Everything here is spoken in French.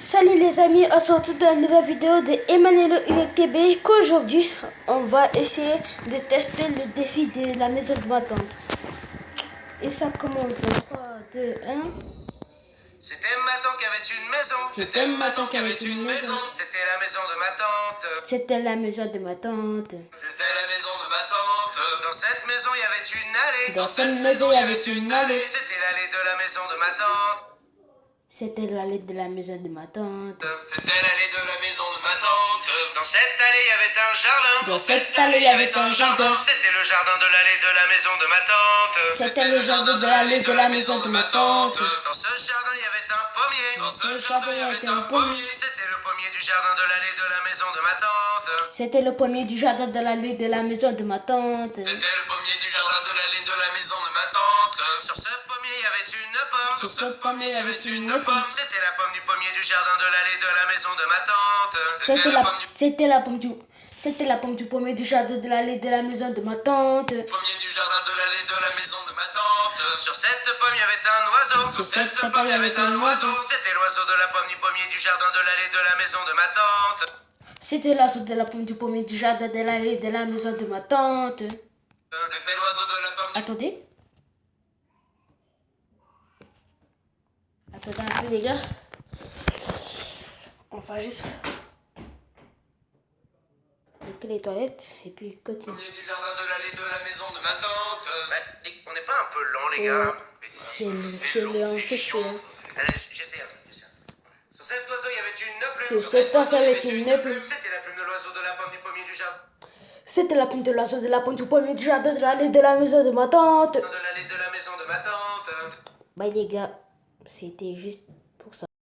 Salut les amis, on se retrouve dans une nouvelle vidéo de Emmanuel UTB. Qu'aujourd'hui, on va essayer de tester le défi de la maison de ma tante. Et ça commence dans 3, 2, 1. C'était ma tante qui avait une maison. C'était ma tante qui avait une maison. C'était la maison de ma tante. C'était la maison de ma tante. C'était la maison de ma tante. Dans cette maison, il y avait une allée. Dans cette maison, il y avait une allée. C'était l'allée de la maison de ma tante. C'était l'allée de la maison de ma tante. C'était l'allée de la maison de ma tante. Dans cette allée, il y avait un jardin. Dans cette allée, il y avait un jardin. C'était le jardin de l'allée de la maison de ma tante. C'était le jardin de l'allée de la maison de ma tante. Dans ce jardin, il y avait un pommier. Dans ce jardin, il y avait un pommier. C'était le pommier du jardin de l'allée de la maison de ma tante. C'était le pommier du jardin de l'allée de la maison de ma tante. C'était le pommier du jardin de l'allée de la maison de ma tante. Sur ce pommier, il y avait une pomme. Sur ce pommier, il y avait une pomme. C'était la pomme du pommier du jardin de l'allée de la maison de ma tante. C'était la pomme du pommier du jardin de l'allée de la maison de ma tante. Pommier du jardin de l'allée de la maison de ma tante. Sur cette pomme, il y avait un oiseau. Sur cette pomme, il y avait un oiseau. C'était l'oiseau de la pomme du pommier du jardin de l'allée de la maison de ma tante. C'était l'oiseau de la pomme du pommier du jardin de l'allée de la maison de ma tante. C'était l'oiseau de la pomme du... Attendez. Attendez un peu les gars. On va juste bloquer les toilettes et puis continue. Pommier du jardin de l'allée de la maison de ma tante. On n'est pas un peu lent, les gars? C'est long, c'est chiant. Allez, j'essaie un truc. Sur cet oiseau, il y avait une plume. Sur cet oiseau, il y avait une plume. C'était la plume de l'oiseau de la pomme du pommier du jardin. C'était la plume de l'oiseau de la pomme du pommier du jardin de l'allée de la maison de ma tante. De l'allée de la maison de ma tante. Bye les gars, c'était juste